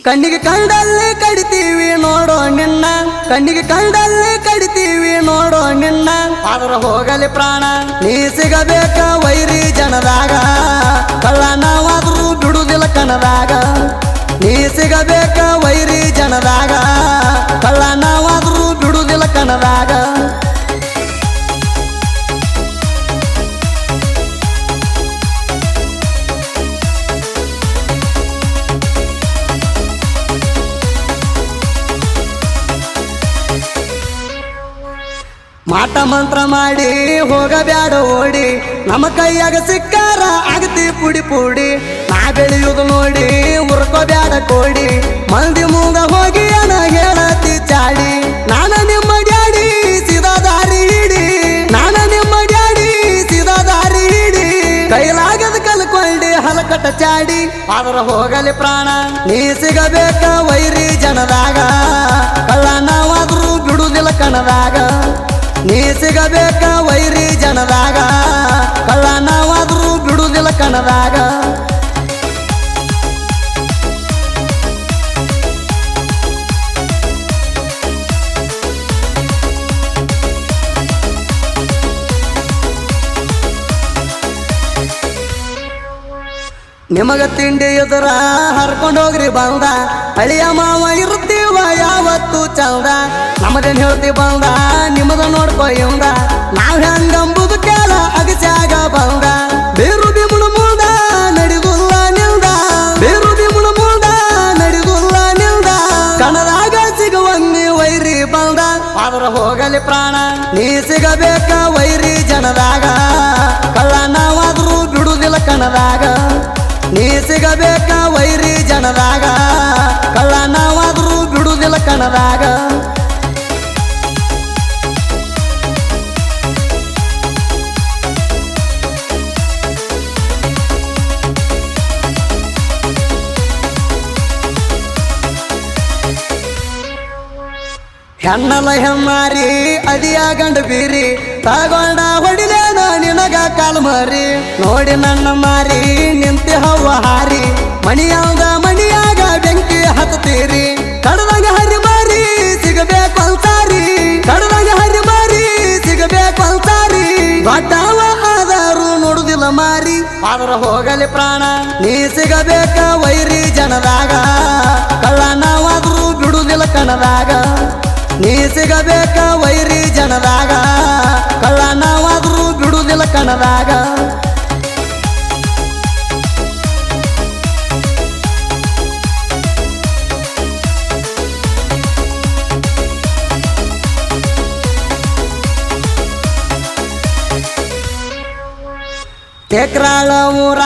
ಕಣ್ಣಿಗೆ ಕಂಡಲ್ಲಿ ಕಡಿತೀವಿ ನೋಡೋ ನಿನ್ನ ಕಣ್ಣಿಗೆ ಕಂಡಲ್ಲಿ ಕಡಿತೀವಿ ನೋಡೋ ನಿನ್ನ ಆದ್ರ ಹೋಗಲಿ ಪ್ರಾಣ ನೀ ಸಿಗಬೇಕ ವೈರಿ ಜನದಾಗ ಕಳ್ಳ ನಾವಾದ್ರೂ ಬಿಡುದಿಲ್ಲ ಕಣದಾಗ ನೀ ಸಿಗಬೇಕ ವೈರಿ ಜನದಾಗ ಕಳ್ಳ ನಾವಾದ್ರೂ ಬಿಡುದಿಲ್ಲ ಕಣದಾಗ ಮಾಟ ಮಂತ್ರ ಮಾಡಿ ಹೋಗಬ್ಯಾಡ ಓಡಿ ನಮ್ಮ ಕೈಯಾಗ ಸಿಕ್ಕಾರ ಆಗತಿ ಪುಡಿ ಪುಡಿ ನಾ ಬೆಳೆಯುವುದು ನೋಡಿ ಉರ್ಕೋಬ್ಯಾಡ ಕೋಡಿ ಮಂದಿ ಮೂಗ ಹೋಗಿ ಅನ ಹೇಳತಿ ಚಾಡಿ ನಾನ ನಿಮ್ಮ ಡ್ಯಾಡಿ ಸೀದಾ ದಾರಿ ಹಿಡಿ ನಾನ ನಿಮ್ಮ ಡ್ಯಾಡಿ ಸೀದಾ ದಾರಿ ಹಿಡಿ ಕೈಲಾಗದ ಕಲ್ಕೊಂಡಿ ಹಲಕಟ ಚಾಡಿ ಆದ್ರ ಹೋಗಲಿ ಪ್ರಾಣ ನೀ ಸಿಗಬೇಕ ವೈರಿ ಜನದಾಗ ಕಳ್ಳ ನಾವಾದ್ರೂ ಬಿಡುದಿಲ್ಲ ಕಣದಾಗ ನೀ ಸಿಗಬೇಕ ವೈರಿ ಜನದಾಗ ಕಳ್ಳ ನಾವಾದ್ರೂ ಬಿಡುದಿಲ್ಲ ಕಣದಾಗ ನಿಮಗ ತಿಂಡಿ ಎದುರ ಹರ್ಕೊಂಡೋಗ್ರಿ ಬಂದ ಹಳಿಯ ಮಾವ ಇರ್ತೀವ ಯಾವತ್ತು ಚಂದ ನಮದೇನ್ ಹೇಳ್ತಿ ಬಂದ ನಿಮ್ಮದ ನೋಡ್ಕೊ ಇವಂದ ನಾವ್ ಹೆಂಗಂಬುದು ಕೇಳ ಅಗಸ್ಯಾಗ ಬಂದ ಬೇರು ಬಿಮುಣ ಮುಂದ ನಡಿಗುಲ್ಲ ನಿಲ್ದ ಬೇರು ಬಿಮುಣ ಮುಂದ ನಡಿಗುಲ್ಲ ನಿಲ್ದ ಕಣದಾಗ ಸಿಗುವಂಗಿ ವೈರಿ ಬಂದ ಆದ್ರ ಹೋಗಲಿ ಪ್ರಾಣ ನೀ ಸಿಗಬೇಕ ವೈರಿ ಜನದಾಗ ಕಳ್ಳ ನಾವಾದ್ರೂ ಬಿಡುದಿಲ್ಲ ಕಣದಾಗ ನೀ ಸಿಗಬೇಕ ವೈರಿ ಜನದಾಗ ಕಳ್ಳ ನಾವಾದ್ರೂ ಬಿಡುದಿಲ್ಲ ಕಣದಾಗ ಹೆಣ್ಣಲ ಹೆಮ್ಮಾರಿ ಅದಿಯ ಗಂಡ ಬೀರಿ ತಗೊಂಡ ಹೊಡಿಲೇನ ನಿನಗ ಕಾಲ್ ಮರಿ ನೋಡಿ ನನ್ನ ಮಾರಿ ನಿಂತಿ ಹವ್ವ ಹಾರಿ ಮಣಿಯಾಗ ಮಣಿಯಾಗ ಬೆಂಕಿ ಹತ್ತೀರಿ ಕಡದಾಗ ಹರಿ ಮಾರಿ ಸಿಗಬೇಕು ಅಂತಾರಿ ಕಡದಾಗ ಹರಿ ಮಾರಿ ಸಿಗಬೇಕು ಅಂತಾರಿ ದೊಡ್ಡವ ಆದರೂ ನೋಡುದಿಲ್ಲ ಮಾರಿ ಆದ್ರ ಹೋಗಲಿ ಪ್ರಾಣ ನೀ ಸಿಗಬೇಕ ವೈರಿ ಜನದಾಗ ಕಳ್ಳ ನಾವಾದ್ರೂ ಬಿಡುದಿಲ್ಲ ಕಣದಾಗ ನೀ ಸಿಗಬೇಕ ವೈರಿ ಜನದಾಗ ಕಳ್ಳ ನಾವಾದ್ರೂ ಬಿಡುದಿಲ್ಲ ಕಣದಾಗ ತೆಕ್ರಾಳ ಊರ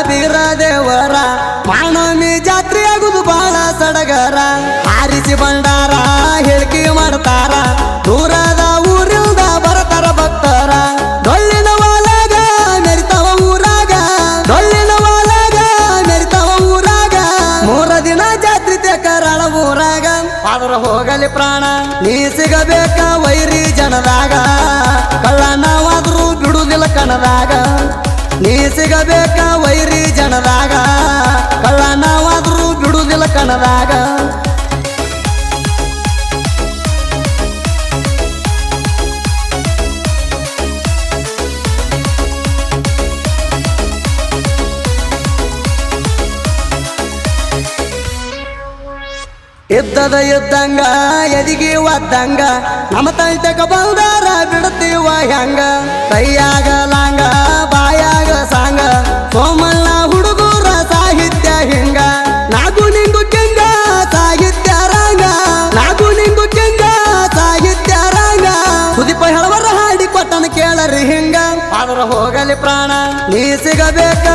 ಬೀರ ದೇವರ ಮಾನವಮಿ ಜಾತ್ರೆ ಆಗುದು ಬಾಳ ಸಡಗರ ಹಾರಿಸಿ ಬಂಡಾರ ಹೇಳಿಕೆ ಮಾಡ್ತಾರ ದೂರದ ಊರಿಂದ ಬರ್ತಾರ ಭಕ್ತರ ಡೊಳ್ಳಿನ ವಾಲಾಗ ಮೆರಿತಾವ ಊರಾಗ ಡೊಳ್ಳಿನ ವಾಲಾಗ ಮೆರಿತಾವ ಊರಾಗ 3 ದಿನ ಜಾತ್ರೆ ತೆಕ್ರಾಳ ಊರಾಗ ಆದ್ರ ಹೋಗಲಿ ಪ್ರಾಣ ನೀ ಸಿಗಬೇಕ ವೈರಿ ಜನದಾಗ ಕಳ್ಳ ನಾವಾದ್ರೂ ಬಿಡುದಿಲ್ಲ ಕಣದಾಗ ನೀ ಸಿಗಬೇಕ ವೈರಿ ಜನದಾಗ ಕಳ್ಳ ನಾವಾದ್ರೂ ಬಿಡುದಿಲ್ಲ ಕಣದಾಗ ಇದ್ದದ ಇದ್ದಂಗ ಎದಿಗಿ ಒದ್ದಂಗ ನಮ್ಮ ತೈತಕ ಬಂದಾರ ಬಿಡ್ತೀವ ಹೆಂಗ ಕೈಯಾಗ ಲಾಂಗ ಬಾಯಾಗ ಸಾಂಗ ಸೋಮಣ್ಣ ಹುಡುಗೂರ ಸಾಹಿತ್ಯ ಹಿಂಗ ನಾಗು ನಿಂಗು ಕೆಂಗ ಸಾಹಿತ್ಯ ರಂಗ ನಾಗು ನಿಂಗು ಕೆಂಗ ಸಾಹಿತ್ಯ ರಂಗ ಸುದೀಪ ಹೇಳವರ ಹಾಡಿ ಕೊಟ್ಟನ ಕೇಳರಿ ಹಿಂಗ ಆದ್ರ ಹೋಗಲಿ ಪ್ರಾಣ ನೀ ಸಿಗಬೇಕ